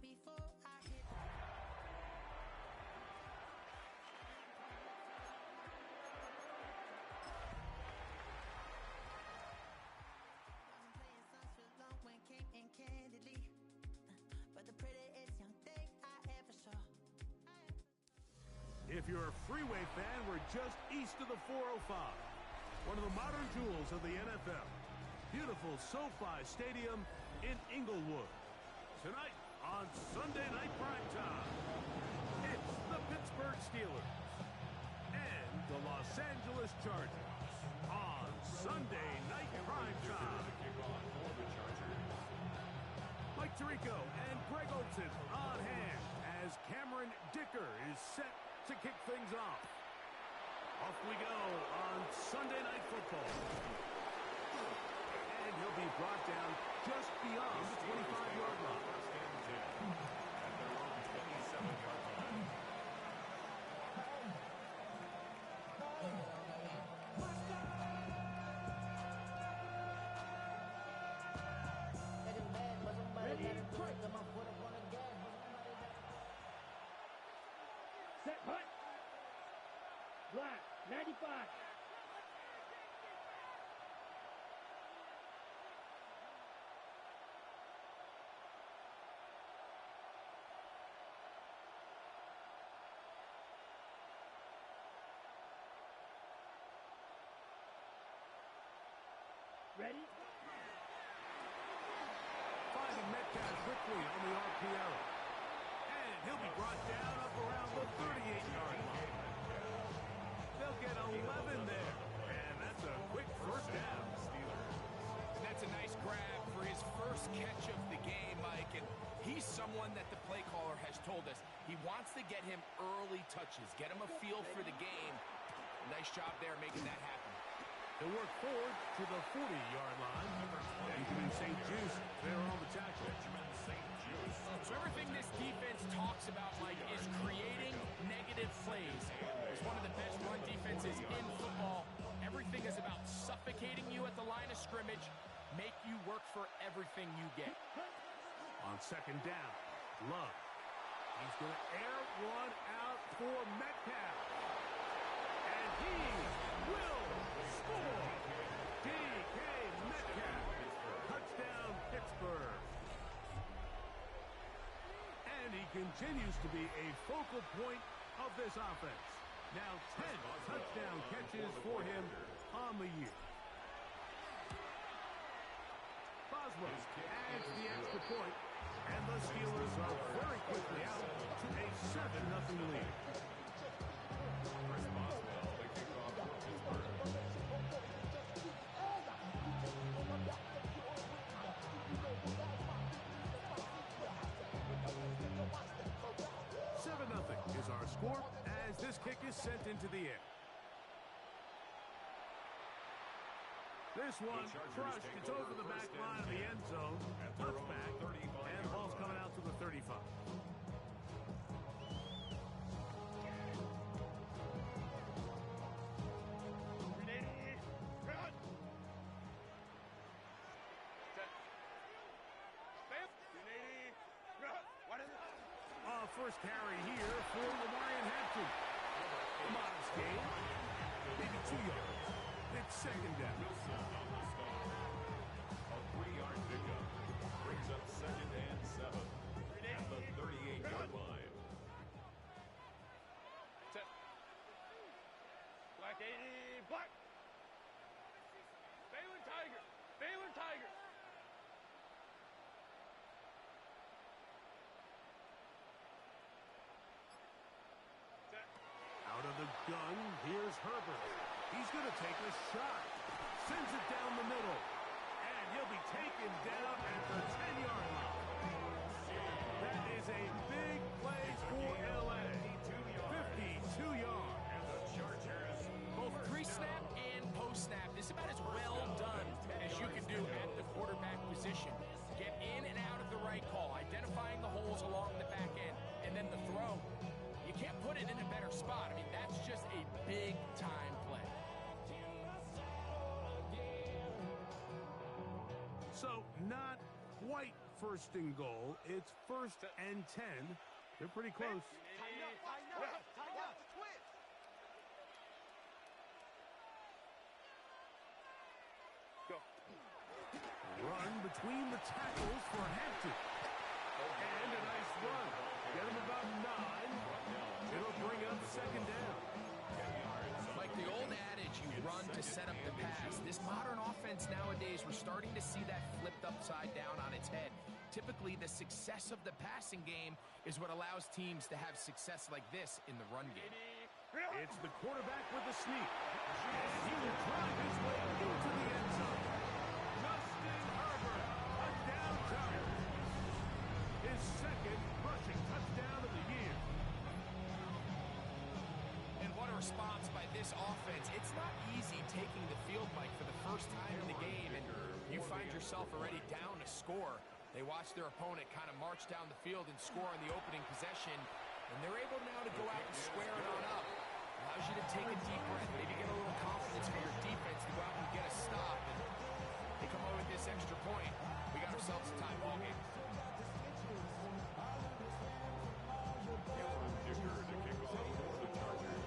before I hit. I've been playing songs for long when came in candidly, but the prettiest young thing I ever saw. If you're a Freeway fan, we're just east of the 405. One of the modern jewels of the NFL. Beautiful SoFi Stadium in Inglewood. Tonight on Sunday Night Primetime, it's the Pittsburgh Steelers and the Los Angeles Chargers on Sunday Night Primetime. Mike Tirico and Greg Olsen on hand as Cameron Dicker is set to kick things off. Off we go on Sunday Night Football. And he'll be brought down just beyond the 25-yard line. First and 10 at their own 27-yard line. Set, punt. Black, 95. Ready? Finding Metcalf quickly on the RPO. And he'll be brought down up around the 38-yard line. They'll get 11 there. And that's a quick first down. And that's a nice grab for his first catch of the game, Mike. And he's someone that the play caller has told us he wants to get him early touches, get him a feel for the game. Nice job there making that happen. He'll work forward to the 40-yard line. Benjamin St. Juste there on the tackle. So everything this defense talks about, Mike, is creating negative plays. It's one of the best run defenses in football. Everything is about suffocating you at the line of scrimmage, make you work for everything you get. On second down, Love. He's going to air one out for Metcalf. And he will score. DK Metcalf. Touchdown, Pittsburgh. And he continues to be a focal point of this offense. Now 10 touchdown catches for him on the year. Boswell adds the extra point, and the Steelers are very quickly out to a 7-0 lead. Chris Boswell, the kickoff for Pittsburgh. 7-0 is our score as this kick is sent into the air. This one crushed. It's over the back line of the end zone. Touchback. And the ball's coming out to the 35. First carry here for Lamarian Hampton. A modest gain. Maybe 2 yards. It's second down. Wilson on the stop. A 3-yard pickup. Brings up 2nd and 7 at the 38-yard line. Black 80, black. Baylor Tigers. Baylor Tigers. Out of the gun, here's Herbert. He's going to take a shot. Sends it down the middle. And he'll be taken down at the 10-yard line. That is a big play for L.A. 52 yards. And the Chargers. Both pre-snap and post-snap. This is about as well done as you can do at the quarterback position. Get in and out of the right call, identifying the holes along the back end, and then the throw. You can't put it in a better spot. I mean, that's just a big-time play. So, not quite first and goal. It's 1st and 10. They're pretty close. Run between the tackles for Hampton. And a nice run. Get him about 9. It'll bring up 2nd down. Like the old adage, you run to set up the pass. This modern offense nowadays, we're starting to see that flipped upside down on its head. Typically, the success of the passing game is what allows teams to have success like this in the run game. It's the quarterback with the sneak. And he will drive his way into the end zone. Justin Herbert, a downtown. His 2nd rushing touchdown of the year. And what a response by this offense. It's not easy taking the field, Mike, for the first time in the game, and you find yourself already down a score. They watch their opponent kind of march down the field and score on the opening possession, and they're able now to go out and square it on up. Allows you to take a deep breath, maybe get a little confidence for your defense to go out and get a stop, and they come over with this extra point. We got ourselves a tie ball game. Dicker to kick off for the Chargers.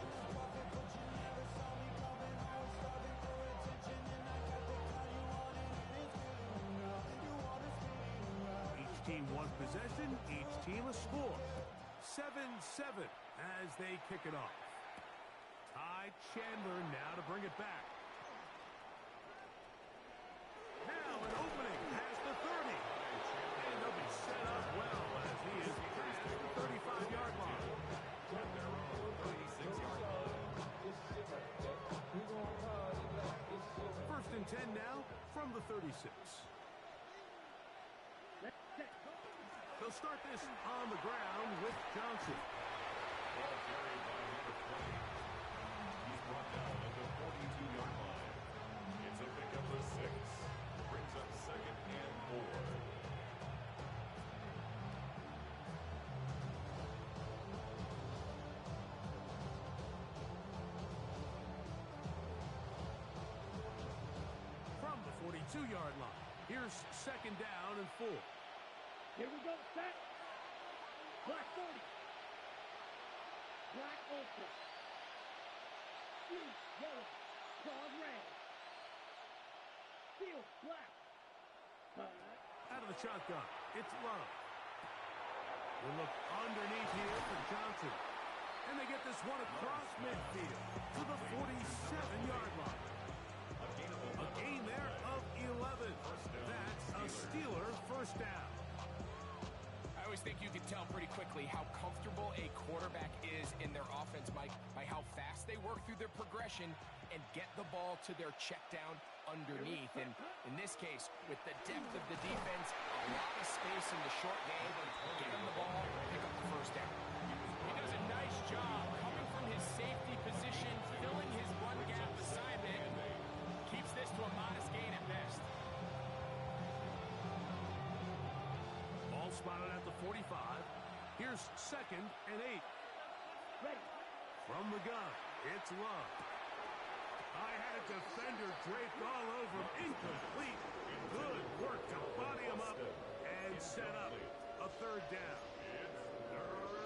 Each team one possession, each team a score. 7-7 as they kick it off. Ty Chandler now to bring it back. Now an opening past the 30. And they'll be set up well as he is past the 35-yard line. At their own 36-yard line. 1st and 10 now from the 36. They'll start this on the ground with Johnson. Ball carried by number 20. He's brought down at the 42-yard line. It's a pickup of 6. Brings up 2nd and 4. From the 42-yard line, here's 2nd down and 4. Here we go, set. Black 40. Black ultra. Blue, yellow, claws red. Steel, black. Out of the shotgun, it's Love. We'll look underneath here for Johnson. And they get this one across midfield to the 47-yard line. A gain there of 11. That's a Steeler 1st down. I always think you can tell pretty quickly how comfortable a quarterback is in their offense, Mike, by how fast they work through their progression and get the ball to their check down underneath. And in this case, with the depth of the defense, a lot of space in the short game, get him the ball, pick up the 1st down. He does a nice job coming from his safety position, filling his run gap assignment, keeps this to a modest gain at best. Ball spotted at the 45. Here's 2nd and 8. Ready. From the gun, it's Love. I had a defender draped all over him. Incomplete. Good work to body him up and set up a 3rd down.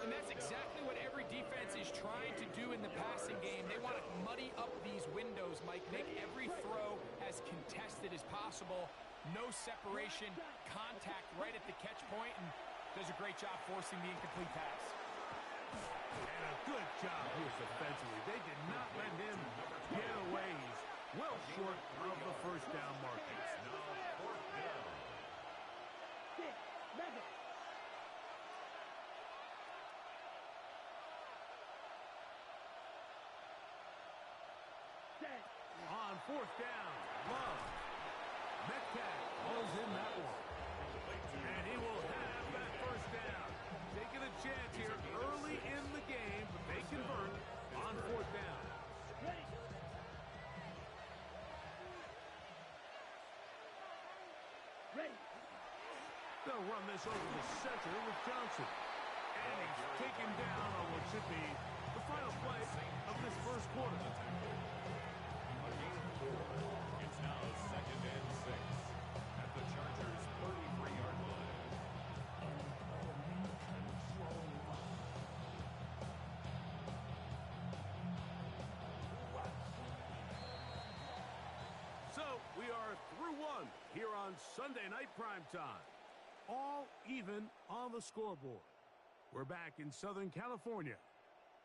And that's exactly what every defense is trying to do in the passing game. They want to muddy up these windows, Mike, make every throw as contested as possible. No separation, contact right at the catch point, and does a great job forcing the incomplete pass. And a good job here defensively. They did not let him get away. He's well short of the 1st down marker. Now 4th down. 6, 11. Set. On 4th down, Love. Metcalf pulls in that one. And he will have that 1st down. Taking a chance here early in the game, but they convert on 4th down. Ready. Ready. They'll run this over the center with Johnson. And he's taken down on what should be the final play of this 1st quarter. A gain of 4. It's now 2nd and 6 at the Chargers' 33-yard line. We are through one here on Sunday Night Primetime. All even on the scoreboard. We're back in Southern California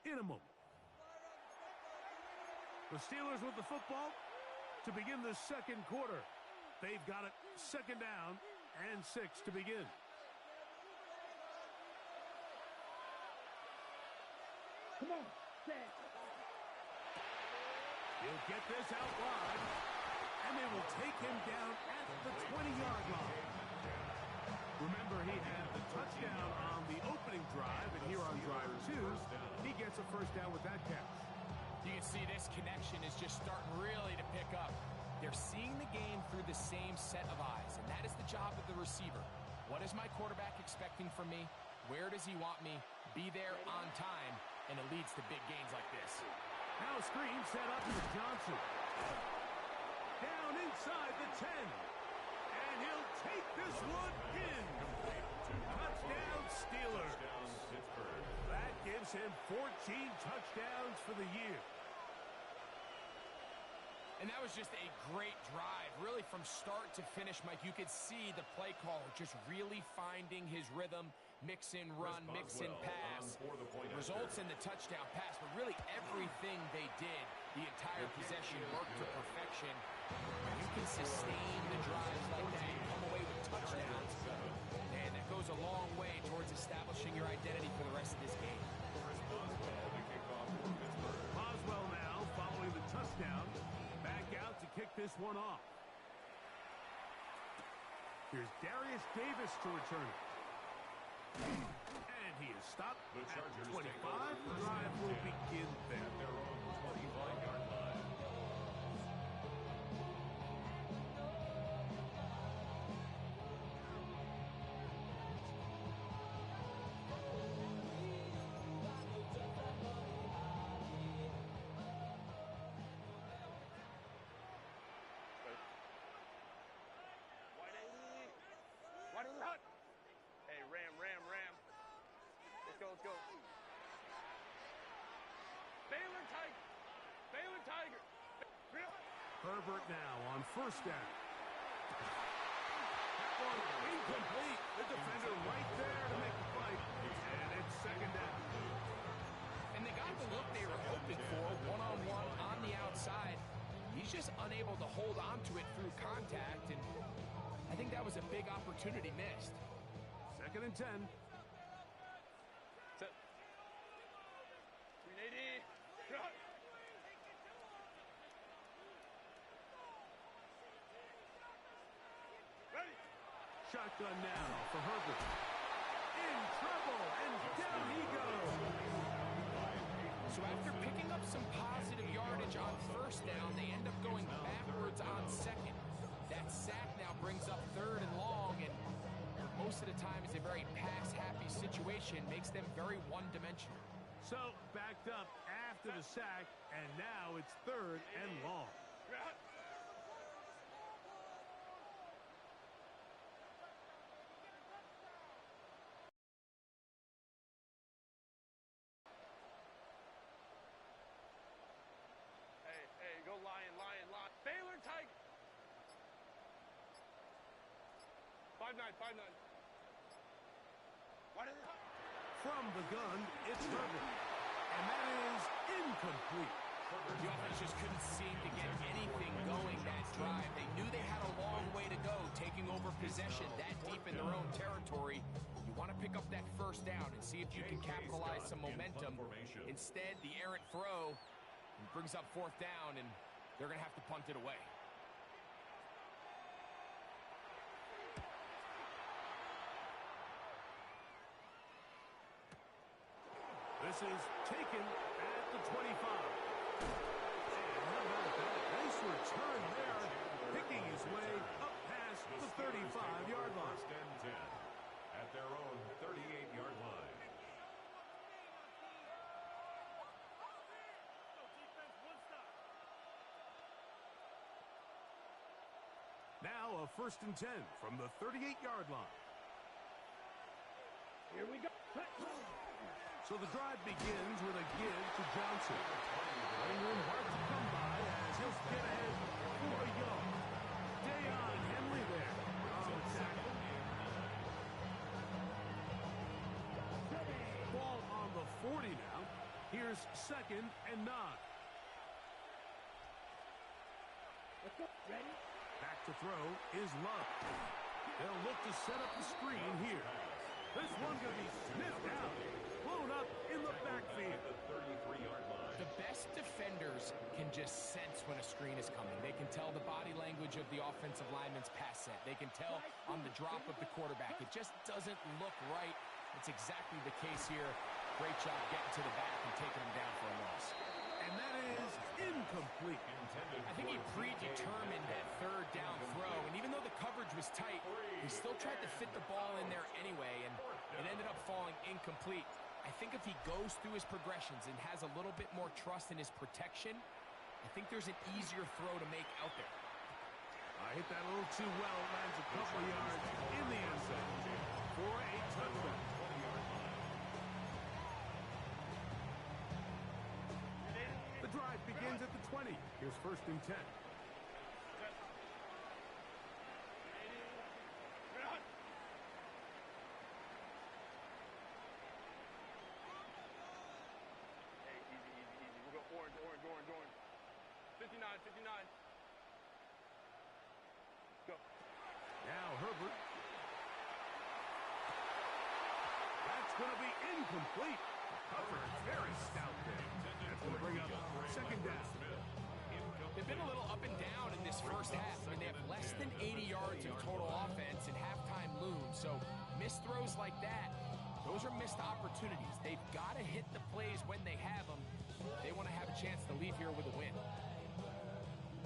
in a moment. The Steelers with the football to begin the second quarter. They've got it second down and 6 to begin. Come on, set. He'll get this out wide, and they will take him down at the 20-yard line. Remember, he had the touchdown on the opening drive, and here on drive 2, he gets a first down with that catch. You can see this connection is just starting really to pick up. They're seeing the game through the same set of eyes, and that is the job of the receiver. What is my quarterback expecting from me? Where does he want me? Be there on time, and it leads to big gains like this. Now a screen set up for Johnson. Down inside the 10. And he'll take this one in. Touchdown Steelers. That gives him 14 touchdowns for the year. And that was just a great drive, really from start to finish, Mike. You could see the play caller just really finding his rhythm, mix in run, mix in pass. Results in the touchdown pass, but really everything they did, the entire possession worked to perfection. You can sustain the drives like that and come away with touchdowns. And that goes a long way towards establishing your identity for the rest of this game. Boswell now following the touchdown. Back out to kick this one off. Here's Darius Davis to return it. And he is stopped at 25. The drive will begin there. At their own 25-yard line. Hey, Ram. Let's go. Baylor Tiger. Herbert now on first down. That one incomplete. The defender right there to make the fight. And it's second down. And they got the look they were hoping for, one-on-one on the outside. He's just unable to hold on to it through contact, and I think that was a big opportunity missed. Second and 10. Set. 380. Cut. Ready. Shotgun now for Herbert. In trouble, and down he goes. So after picking up some positive yardage on first down, they end up going backwards on second. That sack now brings up third and long, and most of the time it's a very pass-happy situation, makes them very one-dimensional. So backed up after the sack, and now it's third and long. Cut. Hey, go Lion. Baylor Tiger. 5'9". Why did they... From the gun, it's Herbert. And that is incomplete. The offense just couldn't seem to get anything going that drive. They knew they had a long way to go, taking over possession that deep in their own territory. You want to pick up that first down and see if you can capitalize some momentum. Instead, the errant throw brings up fourth down, and they're going to have to punt it away. This is taken at the 25. And how about that? Nice return there, picking his way up past the 35-yard line. First and 10 at their own 38-yard line. Now a first and 10 from the 38-yard line. Here we go. So the drive begins with a give to Johnson. Running room hard to come by as he'll get ahead for a yard. Here's 2nd and 9. Let's go. Ready? Back to throw is Love. They'll look to set up the screen here. This one going to be sniffed out. Blown up in the backfield. The 33-yard line. The best defenders can just sense when a screen is coming. They can tell the body language of the offensive lineman's pass set. They can tell on the drop of the quarterback. It just doesn't look right. It's exactly the case here. Great job getting to the back and taking him down for a loss. And that is incomplete. I think he predetermined that third down throw, and even though the coverage was tight, he still tried to fit the ball in there anyway, and it ended up falling incomplete. I think if he goes through his progressions and has a little bit more trust in his protection, I think there's an easier throw to make out there. I hit that a little too well. Lands a couple yards in the end zone for a touchdown. The drive begins at the 20. Here's 1st and 10. Orange. 59. Go. Now Herbert. That's going to be incomplete. Coverage very stout there. That's going to bring up 2nd down. They've been a little up and down in this first half. I mean, they have less than 80 yards of total offense and halftime looms. So missed throws like that, those are missed opportunities. They've got to hit the plays when they have them. They want to have a chance to leave here with a win.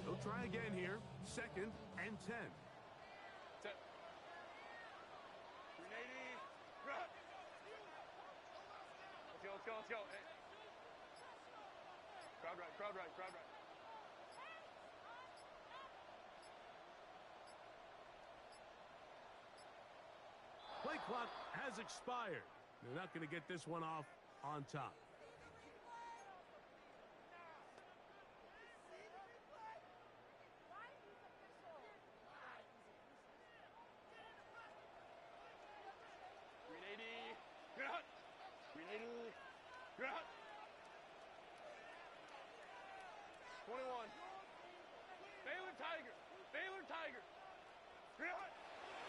They'll try again here. 2nd and 10. Set. 380. Run. Let's go. Hey. Crowd right. Play clock has expired. They're not going to get this one off on top. Baylor Tiger.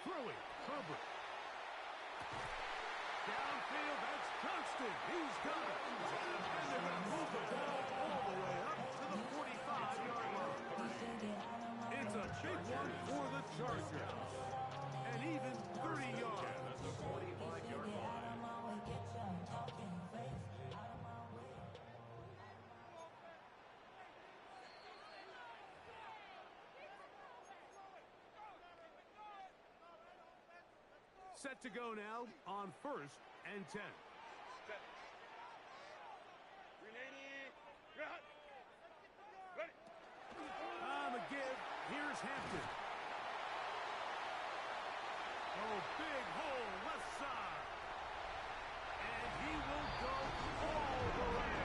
Throwing, Herbert. Downfield, that's Johnston. He's got it. And they're going to move the ball all the way up to the 45-yard line. It's a big one for the Chargers. And even 30 yards. At the 45-yard line. Set to go now on 1st and 10. Set. 380. Run. Ready. On the give, here's Hampton. Oh, big hole left side. And he will go all the way.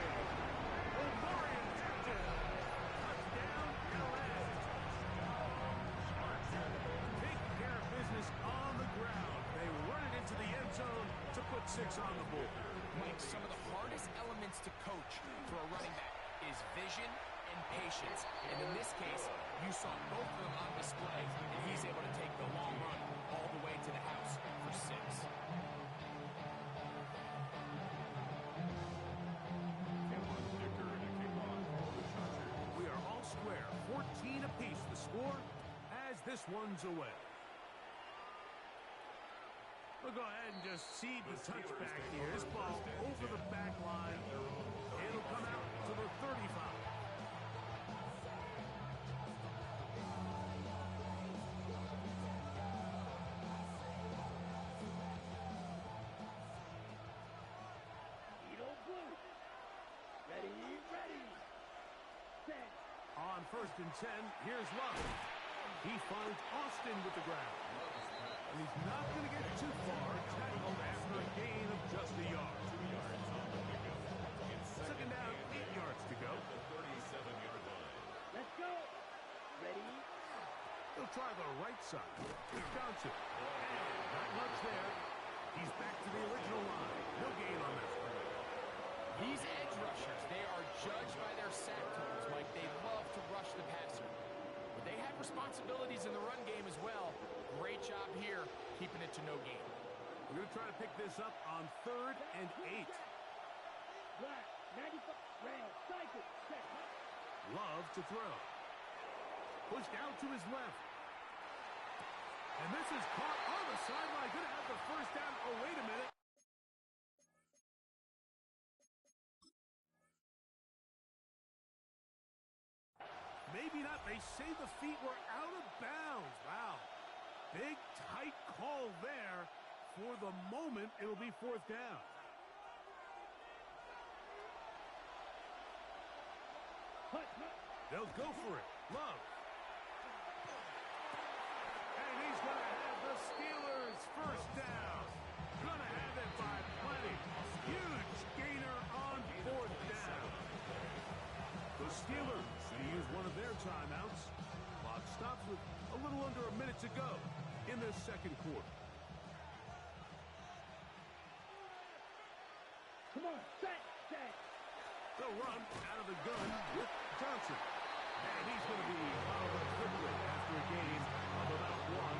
Omarion Hampton. Touchdown, LA. Taking care of business on the ground. They run it into the end zone to put 6 on the board. Mike, some of the hardest elements to coach for a running back is vision and patience. And in this case, you saw both of them on display, and he's able to take the long run all the way to the house for 6. We are all square, 14 apiece the score as this one's away. We'll go ahead and just seed the touchback here. This ball over the back line. It'll come out to the 35. Edo Blue. Ready. Set. On 1st and 10, here's Love. He finds Austin with the ground. And he's not going to get too far. Tackled after a gain of just a yard. 2nd down, 8 yards to go. The 37-yard line. Let's go. Ready. He'll try the right side. It's Johnson. And not much there. He's back to the original line. No gain on that. These edge rushers, they are judged by their sack totals, Mike. They love to rush the passer. But they have responsibilities in the run game as well. Great job here, keeping it to no gain. We're going to try to pick this up on 3rd and 8. Black, 95, Ram, cycle, set. Love to throw. Pushed out to his left. And this is caught on the sideline. Going to have the first down. Oh, wait a minute. Maybe not. They say the feet were out of bounds. Wow. Big, tight call there. For the moment, it'll be 4th down. They'll go for it. Love. And he's going to have the Steelers first down. Going to have it by plenty. Huge gainer on 4th down. The Steelers use one of their timeouts. Clock stops with a little under a minute to go in this second quarter. Come on, set. They'll run out of the gun with Johnson. And he's going to be fouled up quickly after a gain of about 1.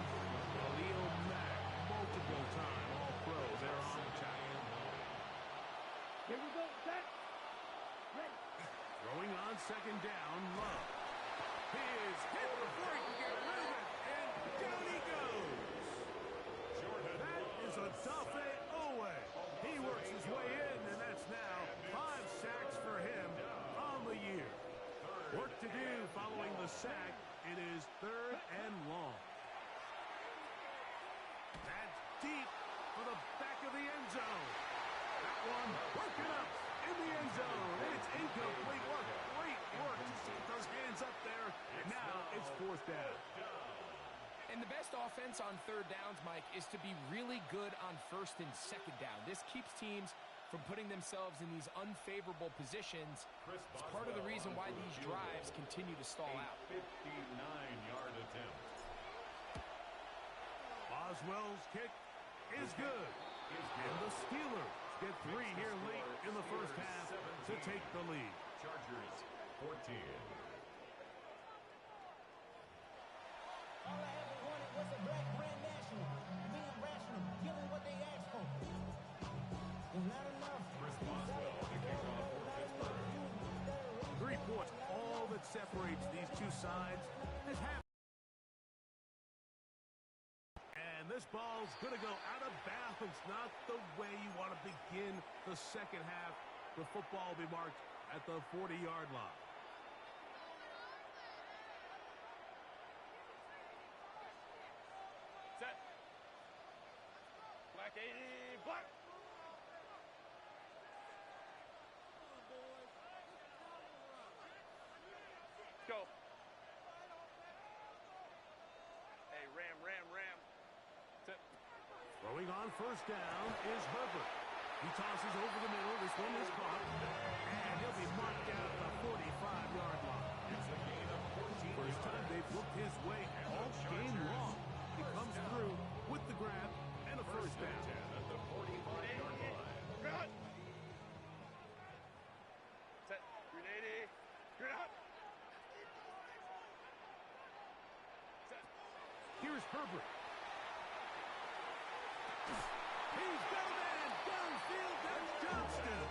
Khalil Mack, multiple time All-Pro there on the tackle. Here we go, set. Ready. Throwing on 2nd down, Love. He is hit before he can get rid of it, and down he goes. That is a Odafe Oweh. He works his way in, and that's now 5 sacks for him on the year. Work to do following the sack. It is 3rd and long. That's deep for the back of the end zone. That one working up in the end zone. It's incomplete work. Great work to keep those hands up there. And now it's 4th down. And the best offense on 3rd downs, Mike, is to be really good on 1st and 2nd down. This keeps teams from putting themselves in these unfavorable positions. It's part of the reason why these drives continue to stall out. 59-yard attempt. Boswell's kick is good. And the Steelers get 3 here late in the first half to take the lead. Chargers 14. All I ever wanted was a black grand national. Being rational, giving what they asked for. It's not enough. Chris Boswell, the kickoff for Pittsburgh. 3 points, all that separates these two sides. This half. And this ball's going to go out of bounds. Not the way you want to begin the second half. The football will be marked at the 40-yard line. Set. Black 80. Black. Go. Hey, Ram. Set. Throwing on 1st down is Herbert. He tosses over the middle. This one is caught. And he'll be marked down at the 45-yard line. It's a gain of 14 First time they've looked his way all game long. He comes through with the grab and a first down. at the 45-yard line. Cut. Set. Green 80. Green out. Set. Here's Herbert. He's got a man downfield. That's Johnston.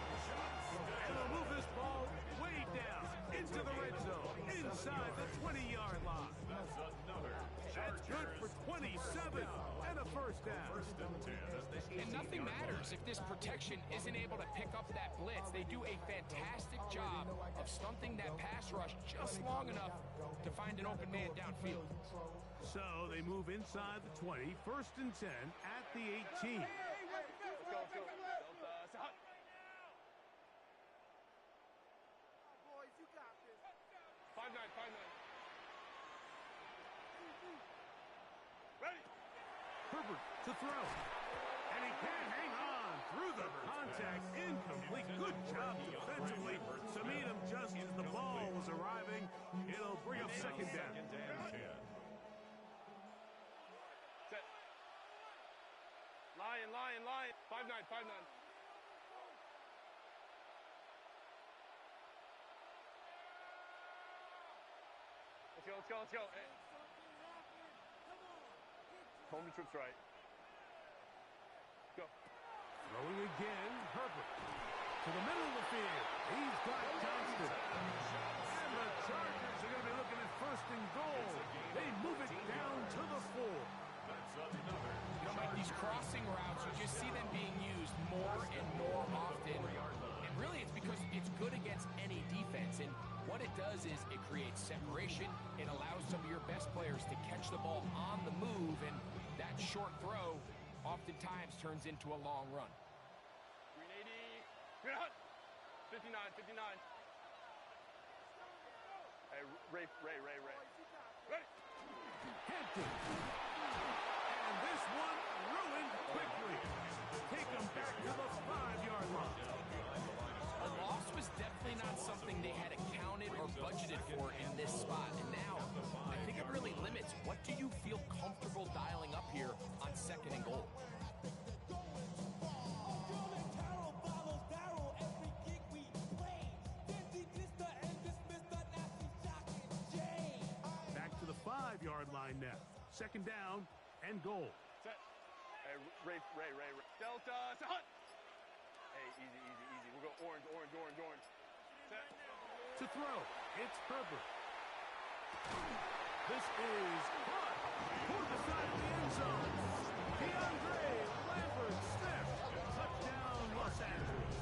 And they'll move this ball way down into the red zone, inside the 20-yard line. That's another. That's good for 27 and a first down. 1st and 10 at the And nothing matters if this protection isn't able to pick up that blitz. They do a fantastic job of stunting that pass rush just long enough to find an open man downfield. So they move inside the 20, 1st and 10 at the 18. Let's go. Delta. Set. Boys, you got this. 5-9. Ready. Herbert to throw. And he can't hang on through the contact. Incomplete. Good job defensively to meet him just as the ball was arriving. It'll bring up 2nd down. 2nd and 10. Set. Lion. 5-9. Let's go, let's go, let's go. Hey. Home the trips right. Go. Throwing again, Herbert. To the middle of the field. He's got Johnston. And the Chargers are going to be looking at first and goal. They move it down to the 4. That's another. You know, Mike, these crossing routes, you just see them being used more and more often. And really, it's because it's good against any defense. And what it does is it creates separation. It allows some of your best players to catch the ball on the move. And that short throw oftentimes turns into a long run. 380. 59, 59. Hey, Ray. Ready? Hampton. And this one ruined quickly. Take them back to the 5-yard line. A loss was definitely not something they had accounted or budgeted for in this spot. And now, I think it really limits what do you feel comfortable dialing up here on 2nd and goal. Back to the 5-yard line now. 2nd down and goal. Set. Hey, Ray. Delta, set. Hunt. Hey, easy. We'll go orange. Set. To throw, it's Herbert. This is caught toward the side of the end zone. DeAndre Lambert Smith. Touchdown, Los Angeles.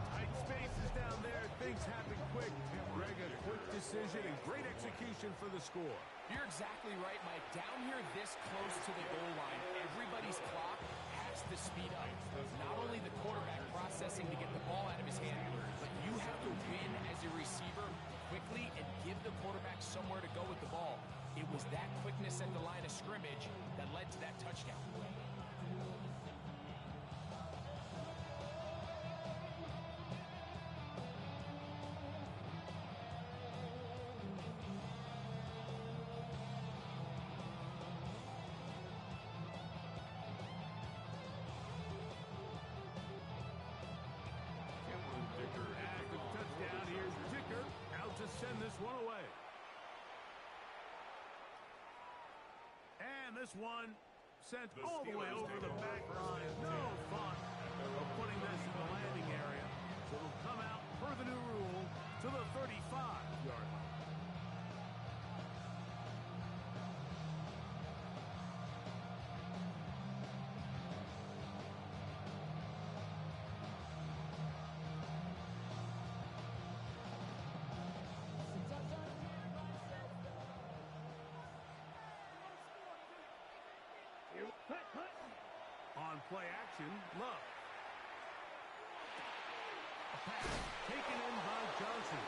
Tight spaces down there. Things happen quick. Greg, a quick decision and great execution for the score. You're exactly right, Mike. Down here this close to the goal line, everybody's clock has to speed up. Not only the quarterback processing to get the ball out of his hand, but you have to win as a receiver quickly and give the quarterback somewhere to go with the ball. It was that quickness at the line of scrimmage that led to that touchdown. After the touchdown, here's Dicker out to send this one away. And this one sent all the way over the back line. No fun of putting this in the landing area. So it'll come out per the new rule to the 35-yard line. On play action, Love. A pass taken in by Johnson.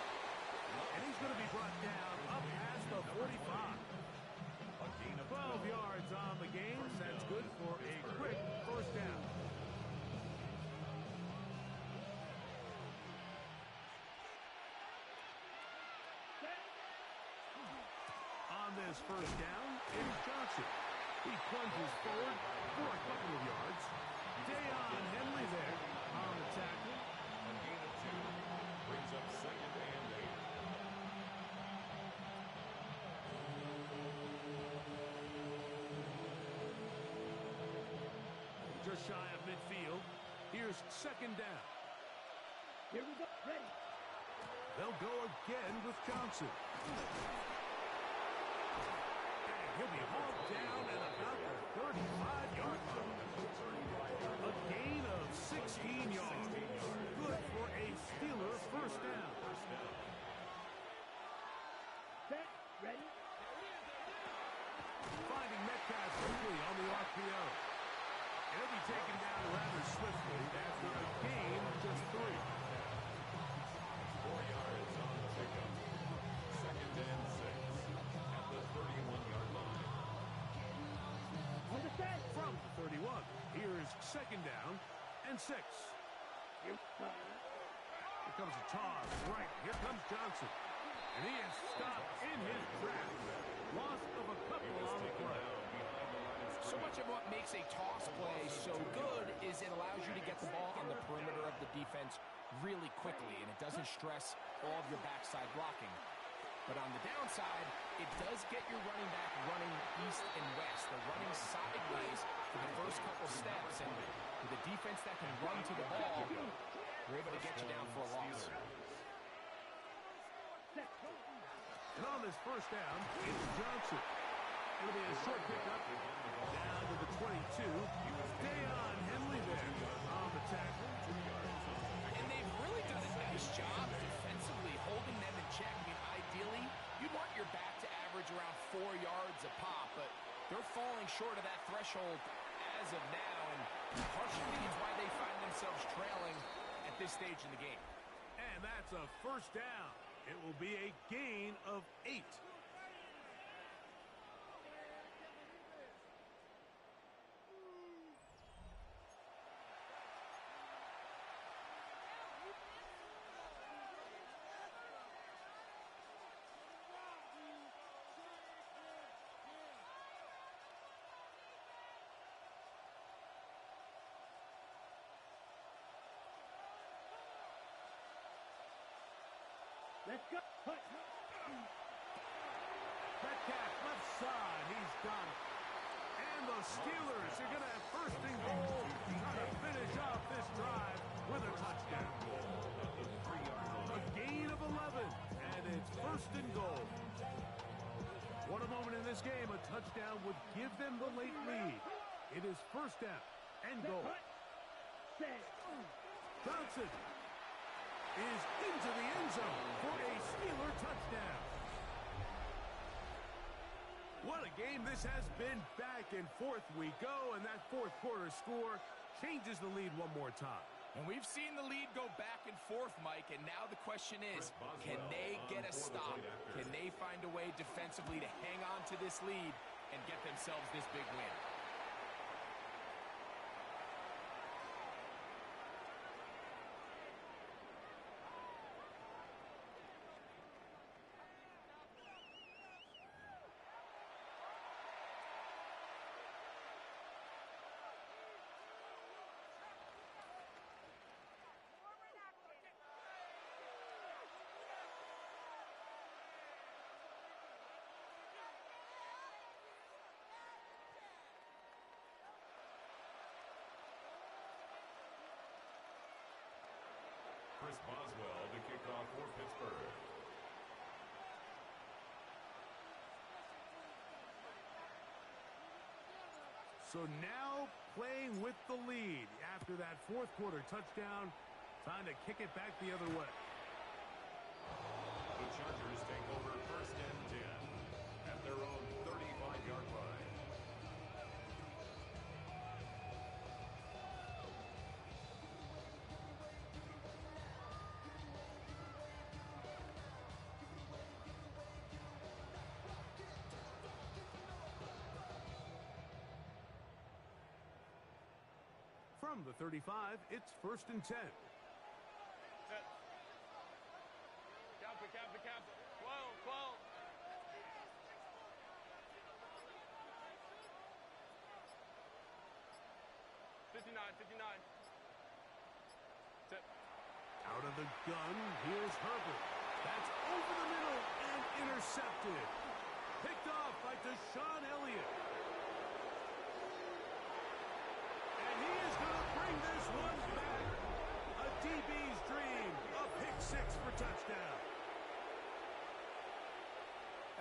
And he's going to be brought down up past the 45. A gain of 12 yards on the game. That's good for a quick first down. On this first down, it's Johnson. He plunges forward for a couple of yards. Deion Henley there on the tackle. A gain of 2 brings up 2nd and 8. Just shy of midfield. Here's 2nd down. Here we go. Ready. They'll go again with Johnson. He'll be hauled down at about the 35-yard line. A gain of 16 yards. Good for a Steeler first down. Set. Ready. Finding Metcalf quickly on the RPO. He'll be taken down rather swiftly after a gain of just 3. 4 yards on the pickup. 2nd and 6 at the 31-yard line. Understand. From the 31, here's 2nd down and 6. Here comes a toss. Right, here comes Johnson. And he is stopped in his tracks. Loss of a couple on the play. So much of what makes a toss play so good is it allows you to get the ball on the perimeter of the defense really quickly, and it doesn't stress all of your backside blocking. But on the downside, it does get your running back running east and west. They're running sideways for the first couple steps, and with a defense that can run to the ball, they're able to get you down for a loss. And on this first down, it's Johnson. It'll be a short pickup down to the 22. Deion Henley there on the tackle. And they've really done a nice job defensively holding them in check. I mean, ideally, you'd want your back to average around 4 yards a pop, but they're falling short of that threshold as of now, and partially it's why they find themselves trailing at this stage in the game. And that's a first down. It will be a gain of 8. Let's go. Metcalf left side. He's got it. And the Steelers are going to have first and goal. Trying to finish off this drive with a touchdown. A gain of 11. And it's first and goal. What a moment in this game. A touchdown would give them the late lead. It is first down and goal. Johnson is into the end zone for a Steeler touchdown. What a game this has been. Back and forth we go, and that fourth quarter score changes the lead one more time. And we've seen the lead go back and forth, Mike, and now the question is, can they get a stop? Can they find a way defensively to hang on to this lead and get themselves this big win? Chris Boswell to kick off for Pittsburgh. So now playing with the lead after that fourth quarter touchdown. Time to kick it back the other way. The Chargers take over first and 10 at their own 35-yard line. From the 35, it's first and 10. Set. Cap. 12. 59. Set. Out of the gun, here's Herbert. That's over the middle and intercepted. Picked off by Deshaun Elliott. And he is going to bring this one back. A DB's dream. A pick six for touchdown.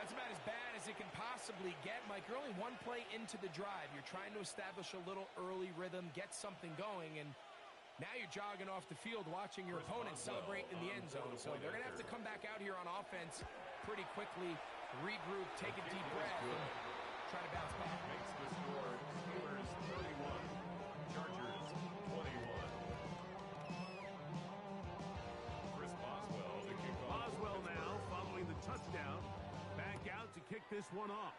That's about as bad as it can possibly get, Mike. You're only one play into the drive. You're trying to establish a little early rhythm, get something going, and now you're jogging off the field watching your opponent celebrate in the end zone. So they're going to have to come back out here on offense pretty quickly, regroup, take a deep breath, and try to bounce back. Makes the score Steelers 31, Chargers 21. Chris Boswell to kick off. Boswell now following the touchdown. Back out to kick this one off.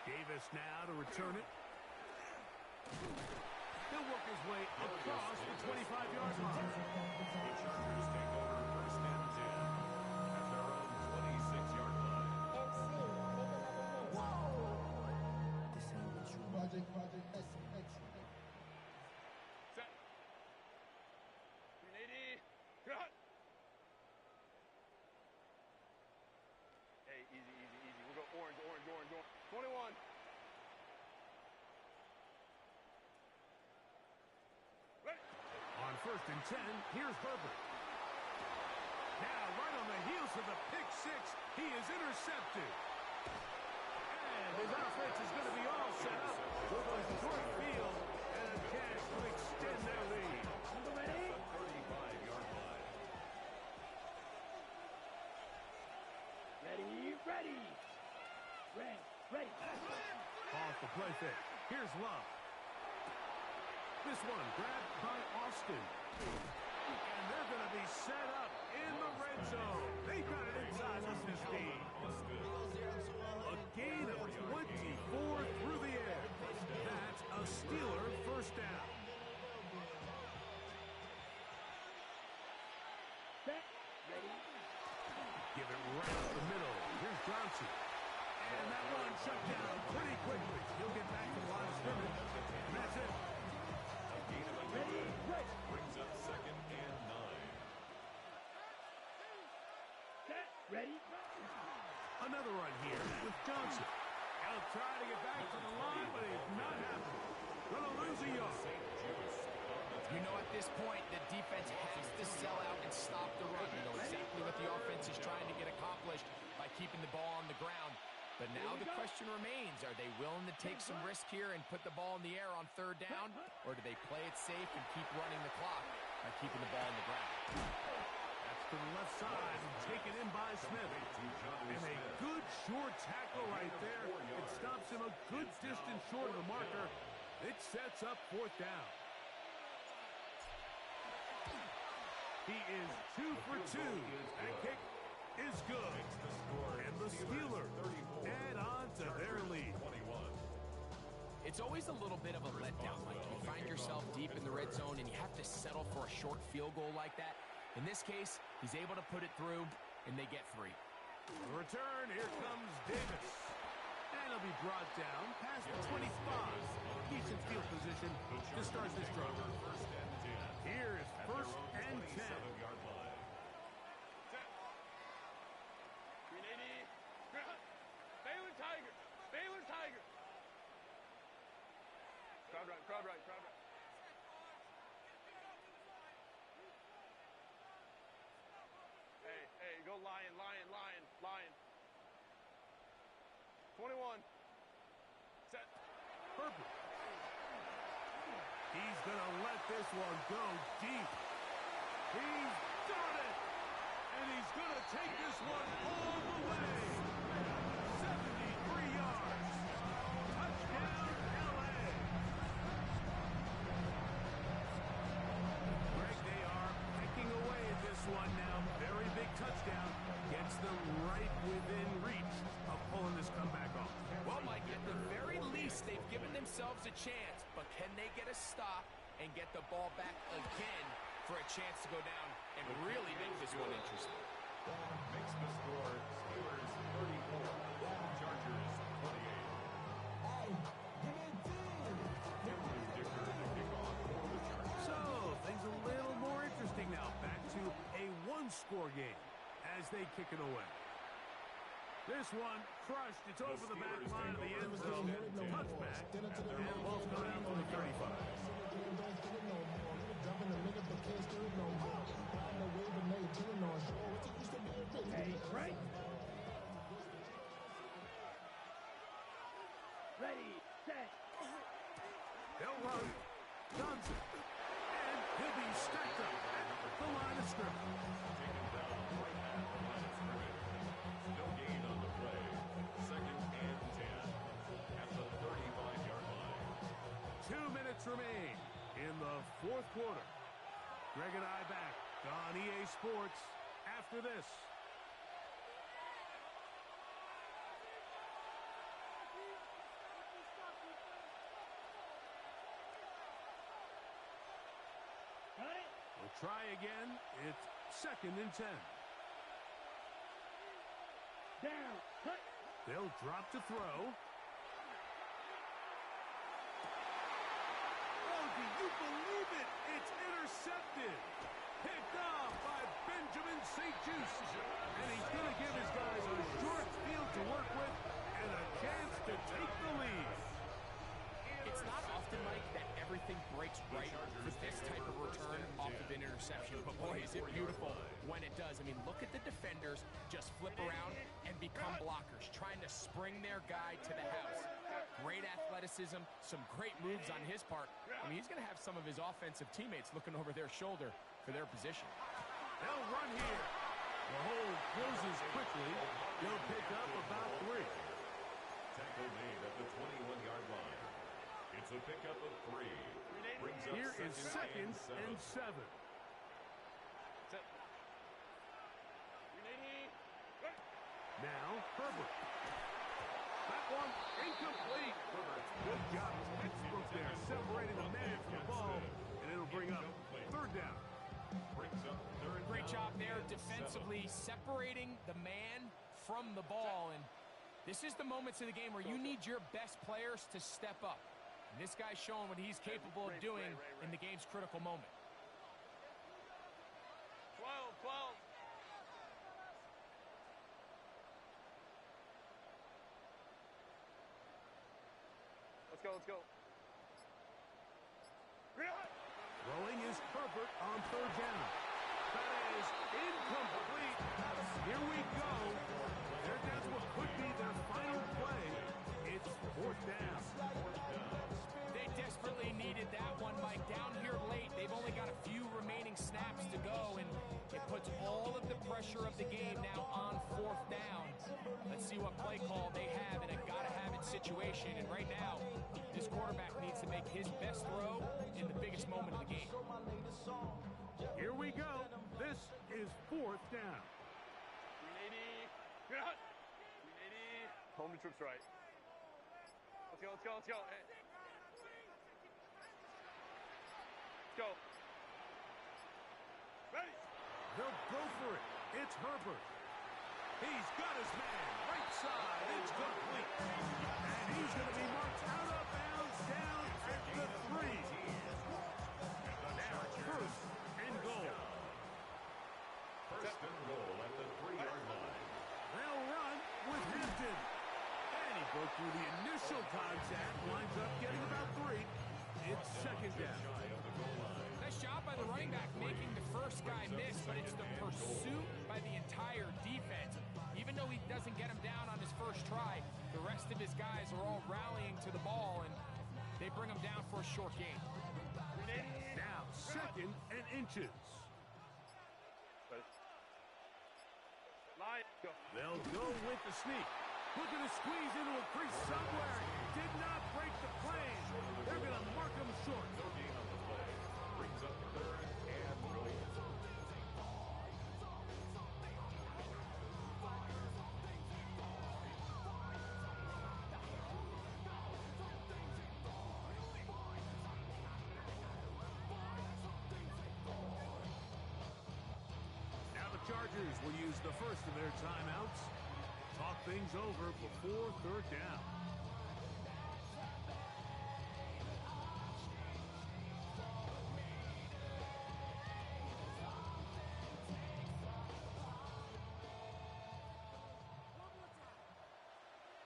Davis now to return it. He'll work his way across the 25-yard line. The Chargers take over first and 10 at their own 26-yard line. Project X. Set. first and 10. Here's Herbert. Now, right on the heels of the pick six, he is intercepted. And his offense is going to be all set up with a short field and a chance to extend their lead. Ready? 35-yard line. Ready, ready. Ready. Off the play fake. Here's Love. This one grabbed by Austin. And they're going to be set up in the red zone. They got it inside with 15. A gain of 24 through the air. That's a Steeler first down. Set. Ready. Give it right up the middle. Here's Johnson. And that one shut down pretty quickly. He'll get back to the line of scrimmage. And that's it. A gain of a Ready, yard ready. brings up 2nd and 9. Set. Ready. Another run here with Johnson. He'll try to get back to the line, but it's not happening. Gonna lose a yard. You know, at this point, the defense has to sell out and stop the run. You know exactly what the offense is trying to get accomplished by keeping the ball on the ground. But now the question remains, are they willing to take some risk here and put the ball in the air on 3rd down? Or do they play it safe and keep running the clock by keeping the ball on the ground? That's to the left side and taken in by Smith. And a good short tackle right there. It stops him a good distance short of the marker. It sets up 4th down. He is 2 for 2. That kick is good. And the Steelers add on to their lead. It's always a little bit of a letdown, Mike. You find yourself deep in the red zone and you have to settle for a short field goal like that. In this case, he's able to put it through, and they get 3. The return, here comes Davis. And he'll be brought down past the 25. Decent field position to start this drive. Here is 1st and 10. 7-yard line. Green 80. Baylor Tiger. Baylor Tiger. Crowd right. Hey, go Lion. 21. Set. Herbert. He's going to let this one go deep. He's done it! And he's going to take this one all the way. 73 yards. Touchdown, L.A. Greg, they are pecking away at this one now. Very big touchdown. Gets them right within reach of pulling this comeback off. Well, Mike, at the very least, they've given themselves a chance, but can they get a stop and get the ball back again for a chance to go down and really make this one interesting? Makes the score Steelers 34, Chargers 28. Hey, give me a team. Andrew Dicker to kick off for the Chargers. So, things a little more interesting now. Back to a one-score game as they kick it away. This one crushed. It's over the back line of the end zone. Touchback. And the ball's coming out from the 35. Hey, right. Ready, set. They'll run. Johnson. And he'll be stacked up at the line of scrimmage. Taken down right at the line of scrimmage. No gain on the play. 2nd and 10 at the 35-yard line. 2 minutes remain in the 4th quarter. Greg and I back on EA Sports after this. We'll try again. It's 2nd and 10. Down, cut. They'll drop to throw. Oh, do you believe it? It's intercepted. Picked off by Benjamin St-Juste. And he's going to give his guys a short field to work with and a chance to take the lead. It's not often, Mike, that everything breaks strikes right for this type of return off of an interception. But boy, is it beautiful when it does. I mean, look at the defenders just flip around and become blockers, trying to spring their guy to the house. Great athleticism, some great moves on his part. I mean, he's going to have some of his offensive teammates looking over their shoulder for their position. They'll run here. The hole closes quickly. They'll pick up about 3. Tackle made at the 21-yard line. It's a pickup of 3. Brings up Here is second and 7. Now, Herbert. That one incomplete. Good job. Textbook there, separating the man from the ball, and it'll bring up 3rd down. Brings up 3rd Great down job there and defensively, 7. separating the man from the ball. And this is the moments of the game where you need your best players to step up. And this guy's showing what he's capable of doing in the game's critical moment. 12. Let's go. Throwing is Herbert on 3rd down. That is incomplete. Here we go. They're down to what could be their final play. It's 4th down. They desperately needed that one, Mike. Down here late, they've only got a few remaining snaps to go, and it puts all of the pressure of the game now on 4th down. Let's see what play call they have in a gotta-have-it situation, and right now, this quarterback needs to make his best throw in the biggest moment of the game. Here we go. This is 4th down. 380. Home to trips right. Let's go. Hey. Let's go. Ready. They'll go for it. It's Herbert. He's got his man. Right side. It's complete. And he's going to be marked out of bounds down at the 3. Now 1st and goal. 1st and goal at the 3-yard line. They'll run with Hampton. And he broke through the initial contact. Winds up getting about 3. It's 2nd down. Shy of the goal line. Nice job by the running back making the first guy miss, but it's the pursuit by the entire defense. Even though he doesn't get him down on his first try, the rest of his guys are all rallying to the ball, and they bring him down for a short gain. Now 2nd and inches. Line. Go. They'll go with the sneak. Looking to squeeze into a crease somewhere. Did not break the plane. They're going to mark him short. No gain on the play. Brings up 3rd and goal. Now the Chargers will use the first of their timeouts. Talk things over before 3rd down.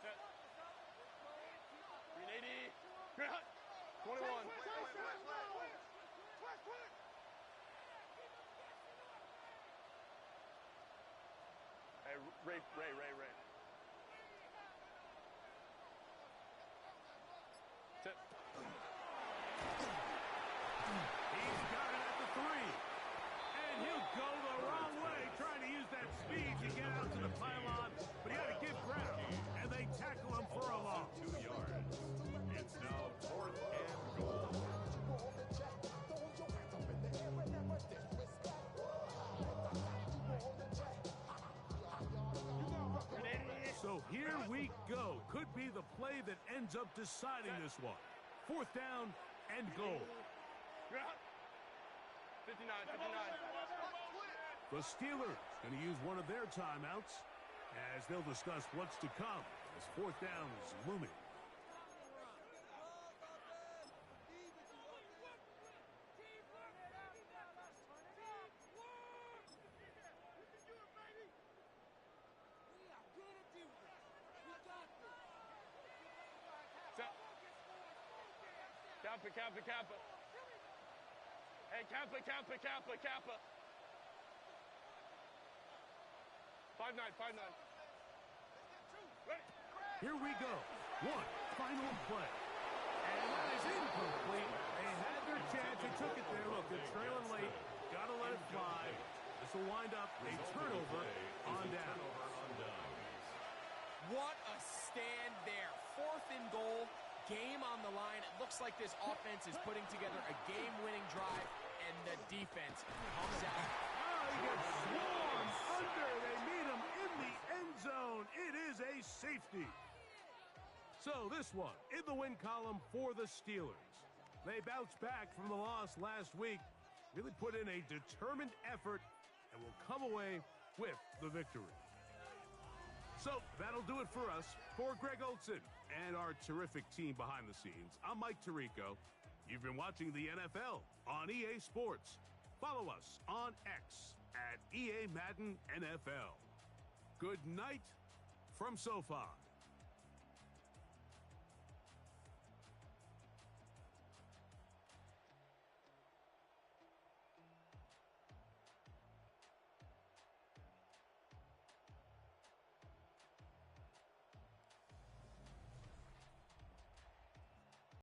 Set. 380. 21. Hey, Ray. Set. He's got it at the 3. And he'll go the wrong way, trying to use that speed to get out to the pylon. But he had to give ground, and they tackle him for a loss. 2 yards. It's now 4th and goal. So here we go. Could be the play that ends up deciding this one. 4th down and goal. 59. The Steelers going to use one of their timeouts as they'll discuss what's to come as 4th down is looming. Kappa. Hey, Kappa, Kappa, Kappa, Kappa. 5-9, 5-9. Ready. Here we go. One final play. And that is incomplete. They had their chance. They took it there. Look, they're trailing late. Got to let it fly. This will wind up a turnover on down. What a stand there. 4th and goal. Game on the line. It looks like this offense is putting together a game-winning drive, and the defense comes out. Oh, he gets swarmed under. They meet him in the end zone. It is a safety. So this one in the win column for the Steelers. They bounced back from the loss last week, really put in a determined effort, and will come away with the victory. So that'll do it for us. For Greg Olson and our terrific team behind the scenes, I'm Mike Tirico. You've been watching the NFL on EA Sports. Follow us on X at EA Madden NFL. Good night from SoFi.